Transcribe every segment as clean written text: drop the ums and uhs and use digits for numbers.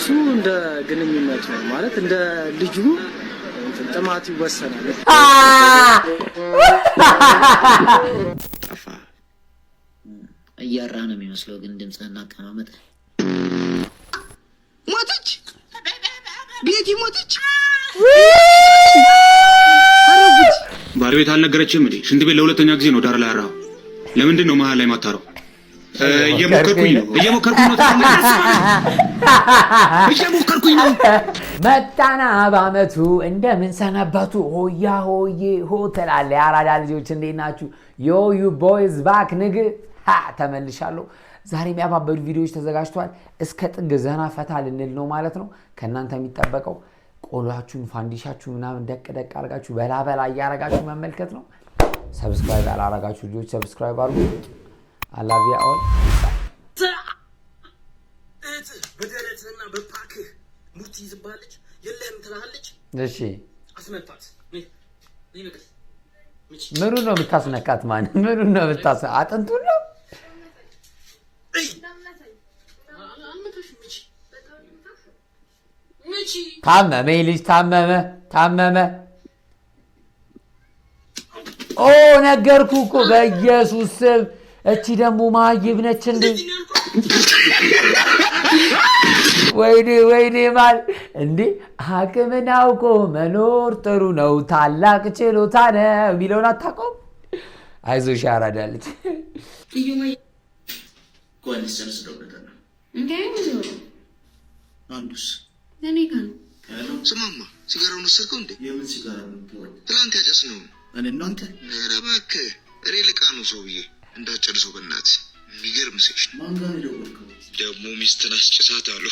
እሱ እንደ ግንኙነቱ ነው ማለት እንደ ልጁ ጥማት ይወሰናል። ጠፋ እያራ ነው የሚመስለው ግን ድምፅህና አቀማመጥ ሞተች። ቤቲ ሞተች። ባለቤት አልነገረችም እንዴ? ሽንት ቤት ለሁለተኛ ጊዜ ነው ዳር ላይ ያራው። ለምንድን ነው መሀል ላይ ማታረው? እየሞከርኩኝ ነው መጣና በአመቱ እንደምን ሰነበቱ ሆያ ሆዬ ሆ ትላለህ። የአራዳ ልጆች እንዴት ናችሁ? ዮ ዩ ቦይዝ ባክ ንግ ተመልሻለሁ። ዛሬ የሚያባበሉ ቪዲዮዎች ተዘጋጅተዋል። እስከ ጥግ ዘና ፈታ ልንል ነው ማለት ነው። ከእናንተ የሚጠበቀው ቆሏችሁን ፋንዲሻችሁን ምናምን ደቅ ደቅ አድርጋችሁ በላበላ እያረጋችሁ መመልከት ነው። ሰብስክራይብ ያላረጋችሁ ልጆች ሰብስክራይብ አድርጉ። አላቪያ ኦል በደረትና በፓክ ሙቲ ይዝባለች የለም ትላለች። እሺ አስመጣት ምኑ ነው የምታስነካት? ማን ምኑ ነው የምታስ አጥንቱን ነው? ታመመ ልጅ ታመመ። ኦ ነገርኩ እኮ በኢየሱስ ስም። እቺ ደግሞ ማይብ ነች እንዴ? ወይኔ ማል እንዴ! አቅምን አውቆ መኖር ጥሩ ነው፣ ታላቅ ችሎታ ነው የሚለውን አታውቀውም? አይዞሽ ያራዳለች። ስማማ ሲጋራውን ወሰድከው እንዴ? የምን ሲጋራ ነው? ትላንት ያጨስ ነው። እኔ እናንተ ኧረ እባክህ እኔ ልቃ ነው ሰውዬ እንዳጨርሰው በእናትህ። የሚገርም ሴሽ ማን ጋር ነው የደወልከው? ደግሞ ሚስትን አስጭሳት አሉ።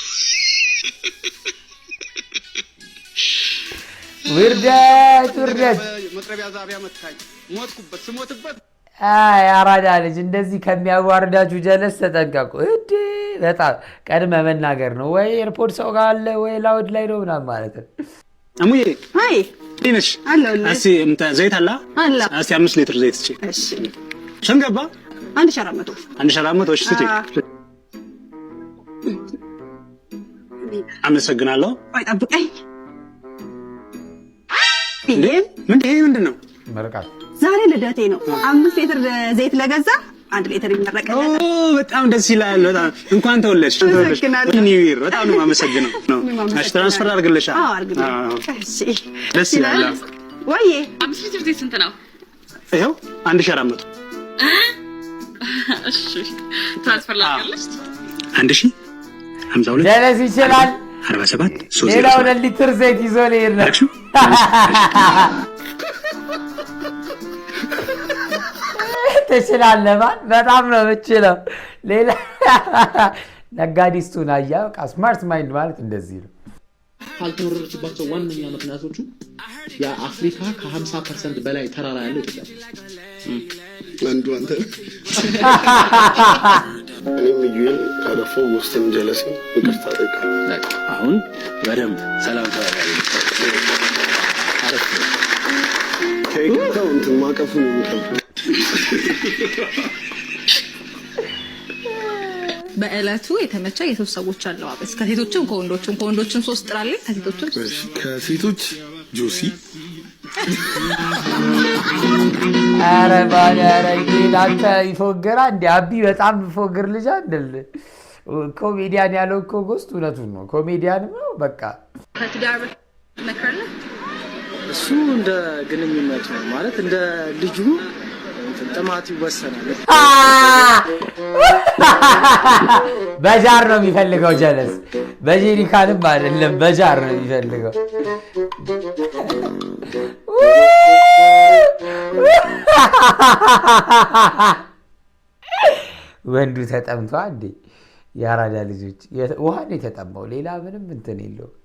ውርደት መጥረቢያ ዛቢያ መታኝ ሞትኩበት ስሞትበት። አይ አራዳ ልጅ እንደዚህ ከሚያዋርዳችሁ ጀለስ ተጠንቀቁ። እዴ በጣም ቀድመ መናገር ነው። ወይ ኤርፖርት ሰው ጋር አለ ወይ ላውድ ላይ ነው ምናምን ማለት ነው። አሙዬ አይ ዲነሽ አለውልህ። እስቲ ዘይት አለ አለ። እስቲ 5 ሊትር ዘይት እሺ። እሺ ስንት ገባ? 1400 እሺ ስቲ። አመሰግናለሁ። ቆይ ጠብቀኝ። ምንድን ነው? መርቃት ዛሬ ልደቴ ነው። 5 ሊትር ዘይት ለገዛ 1 ሊትር ይመረቀለታል። በጣም ደስ ይላል። በጣም እንኳን ተወለድሽ። ኒው ይር በጣም ነው የማመሰግነው። እሺ ትራንስፈር አድርግልሻል። አዎ አድርግልኝ። እሺ ደስ ይላል። ወይዬ 5 ሊትር ዘይት ስንት ነው? ይኸው 1400። እሺ ትራንስፈር ላድርግልሽ። 1052 ጀለስ ይችላል። 47 ሌላው 2 ሊትር ዘይት ይዞ ሊሄድ ነው። ትችላለህ ማን በጣም ነው የምችለው። ሌላ ነጋዴስቱን አያ ስማርት ማይንድ ማለት እንደዚህ ነው። ካልተወረረችባቸው ዋነኛ ምክንያቶቹ የአፍሪካ ከ50% በላይ ተራራ ያለው ኢትዮጵያ አንዱ አንተ እኔም ይሁን ካለፈው ውስጥም ጀለሴ ይቅርታ ጠይቃለሁ። አሁን በደንብ ሰላም ተባባሉ። ከይቅርታው እንትን ማቀፉን የሚከብድ በእለቱ የተመቸ የሶስት ሰዎች አለባበስ ከሴቶችም ከወንዶችም 3 ጥራለኝ። ከሴቶች ጆሲ አረ ባዳረ አንተ ይፎገራ እንደ አቢ በጣም ይፎገር ልጅ አይደል? ኮሜዲያን ያለው እኮ ጎስት እውነቱን ነው። ኮሜዲያን ነው በቃ። ከትዳር መከረለ እሱ እንደ ግንኙነቱ ነው ማለት እንደ ልጁ ጥማት ይወሰናል። በጃር ነው የሚፈልገው ጀለስ። በጄሪካንም አይደለም በጃር ነው የሚፈልገው። ወንዱ ተጠምቷ እንዴ? የአራዳ ልጆች ውሃ ነው የተጠማው፣ ሌላ ምንም እንትን የለውም።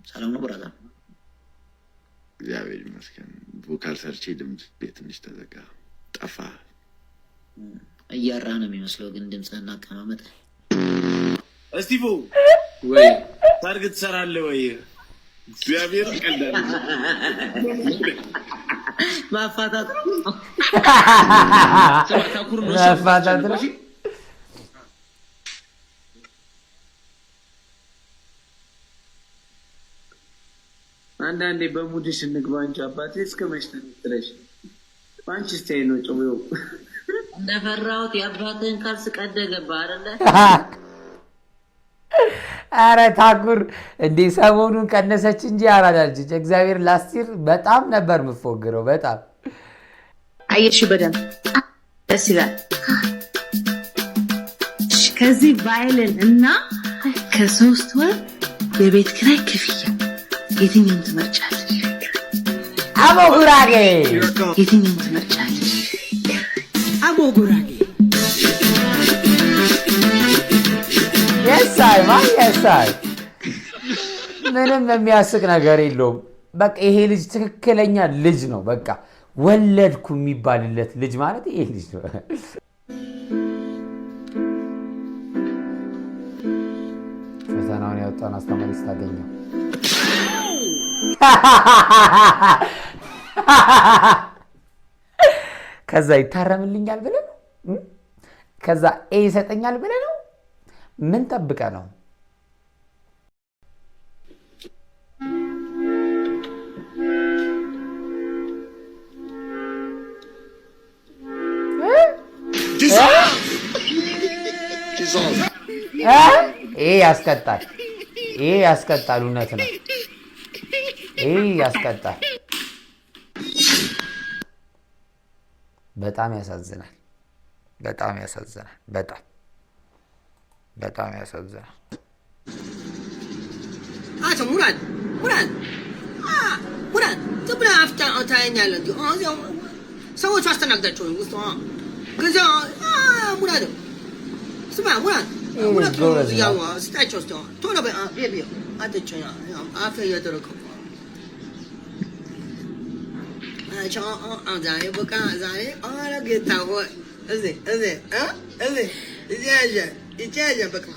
ሰላም ነው ብራዛ? እግዚአብሔር ይመስገን። ቮካል ሰርቼ ድምፅ ትንሽ ተዘጋ። ጠፋ እያራ ነው የሚመስለው ግን ድምፅህና አቀማመጥ እስቲፎ ወይ ታርግ ትሰራለህ ወይ? እግዚአብሔር ቀልዳል ማፋታት ነው። አንዳንዴ በሙድሽ እንግባ እንጂ አባቴ እስከ መች ትለሽ ባንቺ ስታይ ነው ጮው እንደፈራሁት የአባትህን ካልስ ቀደ ገባ አይደለ? አረ ታኩር እንዴ ሰሞኑን ቀነሰች እንጂ አራዳልጅ እግዚአብሔር ላስቲር በጣም ነበር ምፎግረው በጣም አየሽ በደም ደስ ይላል። ከዚህ ቫይልን እና ከ3 ወር የቤት ኪራይ ክፍያ የትኛውን ትመርጫለሽ? አቦ ጉራጌ የትኛውን ትመርጫለሽ? አቦ ጉራጌ የሳይ ማን የሳይ ምንም የሚያስቅ ነገር የለውም። በቃ ይሄ ልጅ ትክክለኛ ልጅ ነው። በቃ ወለድኩ የሚባልለት ልጅ ማለት ይሄ ልጅ ነው። ፈተናውን ያወጣውን አስተማሪ ስታገኘው ከዛ ይታረምልኛል ብለህ ነው? ከዛ ኤ ይሰጠኛል ብለህ ነው? ምን ጠብቀህ ነው? ይሄ ያስቀጣል። ይሄ ያስቀጣል። እውነት ነው። ይሄ ያስቀጣል። በጣም ያሳዝናል። በጣም ያሳዝናል። በጣም ያሳዝናል። አቶ ሙራድ ተብላ አፍታ ታያኛለህ እንዴ? ሰዎች አስተናግዳቸው ውስጥ ከዛ ሙራድ ስማ ሙራድ ያው ስታቸው ቶሎ ቤቢ አትጨኛ አፈ ያደረከው ዛሬ በቃ ዛሬ ኧረ ጌታ ሆይ እዚህ በቃ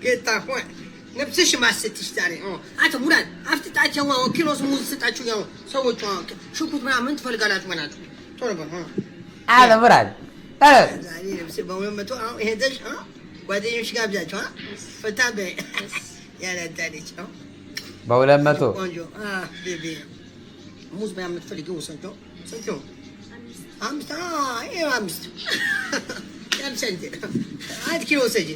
ጌታ ሆይ ነፍስሽ ማስትሽ ዛሬ አቶ ሙራድ አፍጥጣቸው ኪሎስ ሙዝ ስጣችሁ ያው ሰዎቹ ሽኩት ምናምን ትፈልጋላችሁ ማለት ቶሎ በቃ አለ ሙራድ ዛሬ ነፍስ በ200 ሄደሽ ጓደኞች ጋብዛቸው ፈታ በይ ያላዳለች በ200 ቆንጆ ቤቢ ሙዝ ምናምን የምትፈልጊው ሰንቶ ስንት ነው? 5 ያምሰንት 1 ኪሎ ወሰጂ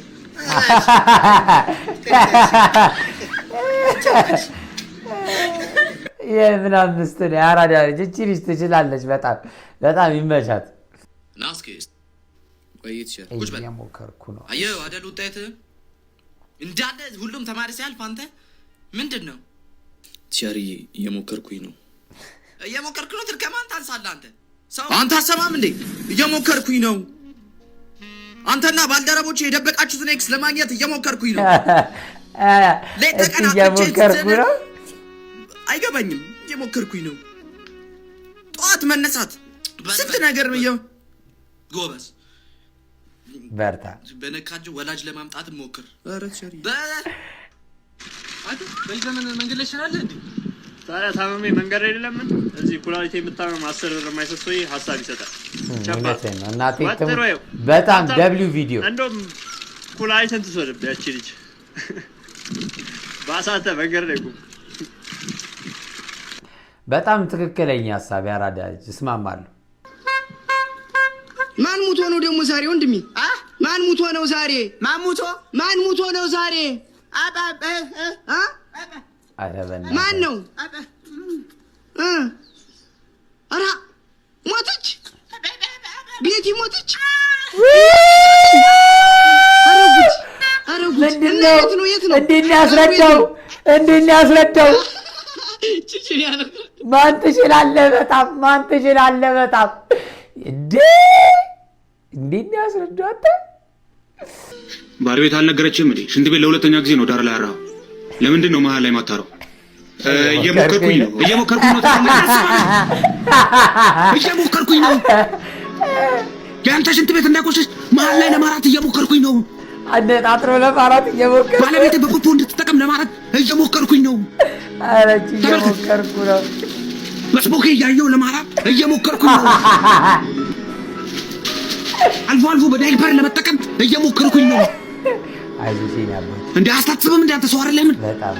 የምን 5 ነው? አራዳ ልጅ እቺ ልጅ ትችላለች። በጣም ይመቻት። ናስኬስ ቆይት ሸር ቁጭ በል እየሞከርኩ ነው። አየው አይደል ውጤት እንዳለ ሁሉም ተማሪ ሲያልፍ አንተ ምንድን ነው? ሸር እየሞከርኩኝ ነው። እየሞከርኩ ነው ትል ከማን ታንሳለህ አንተ? ሰው አንተ አሰማም እንዴ? እየሞከርኩኝ ነው። አንተና ባልደረቦች የደበቃችሁትን ኤክስ ለማግኘት እየሞከርኩኝ ነው። እየሞከርኩ ነው። አይገባኝም። እየሞከርኩኝ ነው። ጠዋት መነሳት ስንት ነገር ነው። ጎበዝ በርታ። በነካቸው ወላጅ ለማምጣት ሞክር። ኧረ ሸሪ አንተ በዘመን መንገድ ላይ ይችላል እንዴ? ታዲያ ታመሜ መንገድ ላይ አይደለም እዚህ ኩላሊቴ የምታመም 10 ብር የማይሰጥ ሰውዬ ሀሳብ ይሰጣል። እውነቴን ነው። እናቴ በጣም ደብሊው ቪዲዮ እንደውም ኩላሊትን ትወስድብህ ያቺ ልጅ ባሳተ መንገድ ላይ ቁም። በጣም ትክክለኛ ሀሳብ ያራዳ ልጅ እስማማለሁ። ማን ሙቶ ነው ደግሞ ዛሬ ወንድሜ? ማን ሙቶ ነው ዛሬ? ማን ሙቶ ነው ዛሬ? ኧረ በእናትህ ማን ነው? ኧረ ሞተች፣ ቤቲ ሞተች። ምንድን ነው? እንዴት ያስረዳው? ማን ትችላለህ? በጣም እንዴት ያስረዳው? አንተ ባለቤት አልነገረችም እንዴ? ሽንት ቤት ለሁለተኛ ጊዜ ነው ዳር ላይ ያራው። ለምንድን ነው መሀል ላይ ማታረው? እየሞከርኩኝ ነው። ያንተ ሽንት ቤት እንዳይቆሽሽ መሀል ላይ ለማራት እየሞከርኩኝ ነው። አነጣጥሮ ለማራት እየሞከርኩ ባለቤቴ በፖፖ እንድትጠቀም ለማለት እየሞከርኩኝ ነው። አረች እየሞከርኩ ነው። መስቦኬ እያየሁ ለማራት እየሞከርኩኝ ነው። አልፎ አልፎ በዳይፐር ለመጠቀም እየሞከርኩኝ ነው። አይዞሽ ያባ እንዴ አስታጥብም እንዴ አንተ ሰው አይደለም? በጣም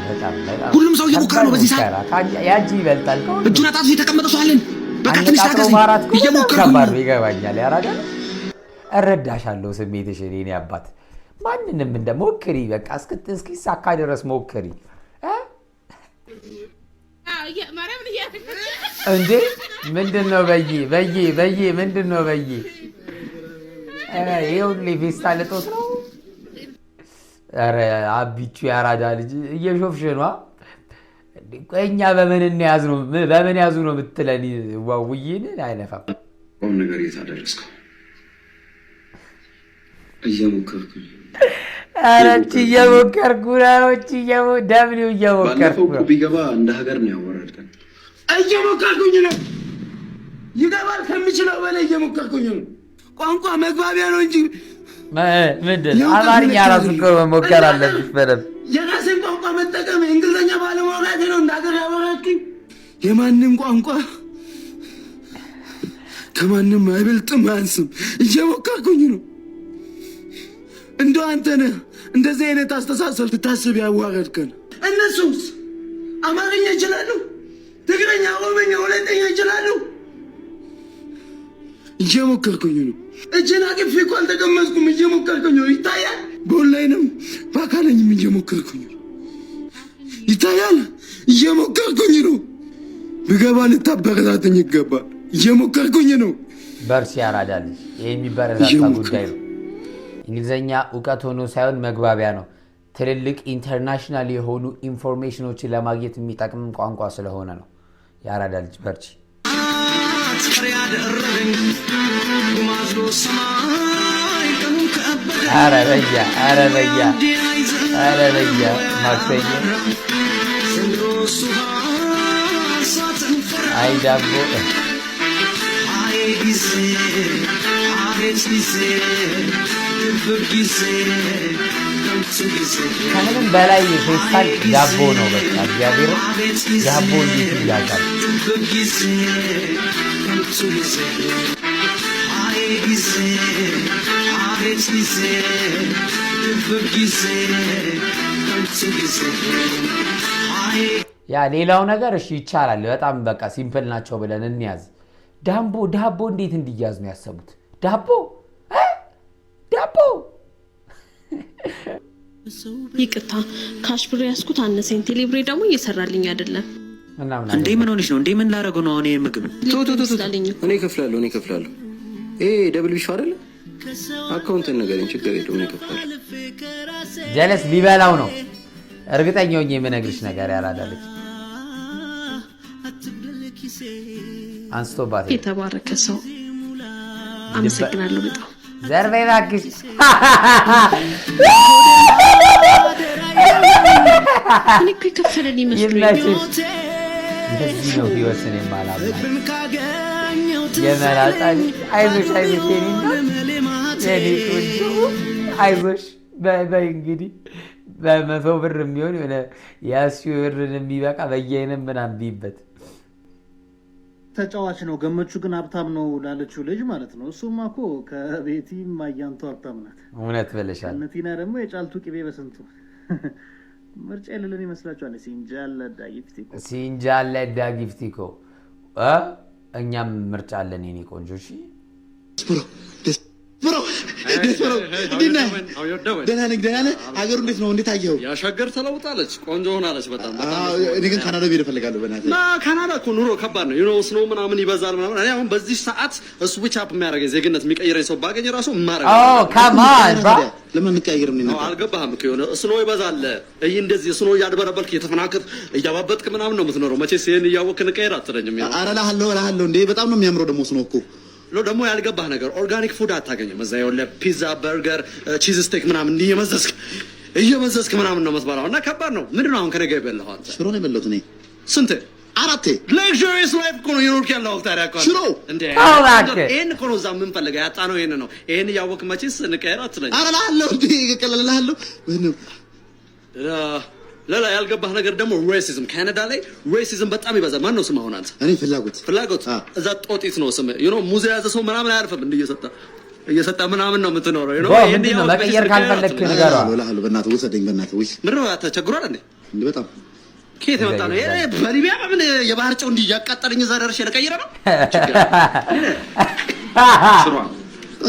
ሁሉም ሰው እየሞከረ ነው። በዚህ ሰዓት ያጂ ይበልጣል። እጁን አጣጥፎ የተቀመጠ ሰው አለን። በቃ ትንሽ ታገዝ። እየሞከርኩኝ ነው። ይገባኛል። ያራዳ እረዳሻለሁ ስሜትሽን የኔ አባት። ማንንም እንደሞክሪ በቃ እስኪሳካ ድረስ ሞክሪ እንዴ። ምንድነው በይ ምንድነው በይ? ይሄው ፌስታል እጦት ነው። ኧረ አቢቹ ያራዳ ልጅ እየሾፍሽ ነው። እኛ በምን ያዙ ነው የምትለን? ዋውዬን አይለፋም። ቁም ነገር እየታደረስከው እየሞከርኩኝ አረች እየሞከርኩ ነው። ደብሊው እየሞከርኩ ነው። ቢገባ እንደ ሀገር ነው ያወራርደን። እየሞከርኩኝ ነው። ይገባል ከሚችለው በላይ እየሞከርኩኝ ነው። ቋንቋ መግባቢያ ነው እንጂ ምንድን አማርኛ ራሱ እኮ መሞከር አለብሽ በደምብ። የራሴን ቋንቋ መጠቀም እንግሊዝኛ ባለማውራቴ ነው እንደ ሀገር ያወራችኝ። የማንም ቋንቋ ከማንም አይበልጥም አያንስም። እየሞከርኩኝ ነው። እንደው አንተ ነህ እንደዚህ አይነት አስተሳሰብ ልታስብ ያዋረድከን። እነሱስ አማርኛ ይችላሉ፣ ትግረኛ፣ ኦሮምኛ፣ ወላይተኛ ይችላሉ። እየሞከርኩኝ ነው። እጄን አቅፌ እኮ አልተቀመጥኩም። እየሞከርኩኝ ነው። ይታያል። በኦንላይንም በአካለኝም እየሞከርኩኝ ነው። ይታያል። እየሞከርኩኝ ነው። ብገባ ልታበረታተኝ ይገባል። እየሞከርኩኝ ነው። በርሲ ያራዳ ልጅ። ይህ የሚበረታታ ጉዳይ ነው። እንግሊዝኛ እውቀት ሆኖ ሳይሆን መግባቢያ ነው። ትልልቅ ኢንተርናሽናል የሆኑ ኢንፎርሜሽኖችን ለማግኘት የሚጠቅም ቋንቋ ስለሆነ ነው። ያራዳ ልጅ በርቺ። ኧረ በያ ማክሰኞ አይ ዳቦ ከምንም በላይ ፌስታል ዳቦ ነው። በቃ እግዚአብሔር ዳቦ እንዴት ይያዛል? ያ ሌላው ነገር እሺ ይቻላል። በጣም በቃ ሲምፕል ናቸው ብለን እንያዝ። ዳቦ እንዴት እንዲያዝ ነው ያሰቡት? ዳቦ ይቅርታ ካሽ ብር ያስኩት አነሰኝ። ቴሌብሬ ደግሞ እየሰራልኝ አይደለም። እንዴ ምን ሆነሽ ነው? እንዴ ምን ላደርገው ነው? እኔ ምግብ እኔ እከፍላለሁ። ይሄ ደብል ቢሾ አይደለ? አካውንትን ነገርኝ፣ ችግር የለውም። እኔ እከፍላለሁ። ጀለስ ሊበላው ነው እርግጠኛ ሆኜ የምነግርሽ ነገር ያራዳለች አንስቶባት የተባረከ ሰው። አመሰግናለሁ በጣም ዘርቤ እባክሽ። እኔ እኮ የከፈለን ይመስለኛል። እንደዚህ ነው ህይወትን የማላምናት የመላጣል። አይዞሽ የኔ ቆንጆ አይዞሽ። በይ እንግዲህ በ100 ብር የሚሆን የሆነ የአስዩ ብርን የሚበቃ በየአይነት ምናምን ቢበት ተጫዋች ነው። ገመቹ ግን ሀብታም ነው ላለችው ልጅ ማለት ነው። እሱማ እኮ ከቤቲ ማያንቱ ሀብታም ናት። እውነት ብለሻል። እነቲና ደግሞ የጫልቱ ቅቤ በስንቱ ምርጫ የሌለን ይመስላችኋል? ሲንጃለዳ ጊፍቲኮ እኛም ምርጫ አለን የኔ ቆንጆ። እሺ ደህና ነህ? ሀገሩ እንዴት ነው? እንዴት አየኸው? ያሸገር ተለውጣለች፣ ቆንጆ ሆናለች በጣም። እኔ ግን ካናዳ ብሄድ እፈልጋለሁ። በእናትህ ካናዳ እኮ ኑሮ ከባድ ነው። ዩኖ ስኖ ምናምን ይበዛል ምናምን። እኔ አሁን በዚህ ሰዓት ስዊች አፕ የሚያደርገኝ ዜግነት የሚቀይረኝ ሰው ባገኝ ራሱ ለምን እንቀያየርም? አልገባህም እኮ የሆነ ስኖ ይበዛል። እንደዚህ ስኖ እያድበረበልክ እየተፈናከት እያባበጥክ ምናምን ነው የምትኖረው። መቼስ ይሄን እያወቅህ እንቀይር አትለኝም። ኧረ እልሃለሁ እንዴ በጣም ነው የሚያምረው ደግሞ ስኖ እኮ ደግሞ ያልገባህ ነገር ኦርጋኒክ ፉድ አታገኝም። እዛ ይኸውልህ ፒዛ፣ በርገር፣ ቺዝ ስቴክ ምናምን እንዲህ እየመዘዝክ ምናምን ነው የምትበላው እና ከባድ ነው። ምንድን ነው አሁን ከነገ የበላኸው አንተ? ሽሮ ነው የበላሁት እኔ። ስንት 4 luxurious life እኮ ነው የኖርክ ያለው ታዲያ እኮ ሽሮ እንዴ አውራክ ይሄን እኮ ነው እዛ ምን ፈልገህ ያጣነው ይሄን ነው ይሄን ያወቅ መቼስ ንቀየር አትለኝ አላላለው እንዴ ይቀለልልሃለሁ ሌላ ያልገባህ ነገር ደግሞ ሬሲዝም ካናዳ ላይ ሬሲዝም በጣም ይበዛል ማን ነው ስም አሁን አንተ እኔ ፍላጎት እዛ ጦጢት ነው ስም ሙዚ ያዘ ሰው ምናምን አያርፍም እንዴ እየሰጣ ምናምን ነው የምትኖረው ይሄን ነው መቀየር ካልፈለክ ንገረው አላላለው በእናትህ ወሰደኝ በእናትህ ወይ ምንድን ነው ተቸግሯል እንዴ በጣም ከየት መጣ ነው በሊቢያ ምን የባህር ጨው እንዲህ ያቃጠለኝ እዛ ደርሼ ለቀየረ ነው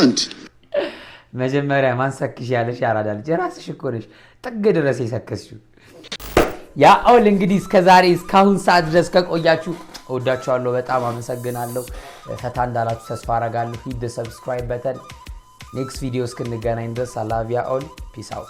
አንድ መጀመሪያ ማንሰክሽ ያለሽ ያራዳ ልጅ ራስሽ እኮ ነሽ ጥግ ድረስ የሰከስሽው ያው እንግዲህ እስከዛሬ እስካሁን ሰዓት ድረስ ከቆያችሁ እወዳችኋለሁ በጣም አመሰግናለሁ ፈታ እንዳላችሁ ተስፋ አደርጋለሁ ሂት the subscribe button next video እስክንገናኝ ድረስ I love you all peace out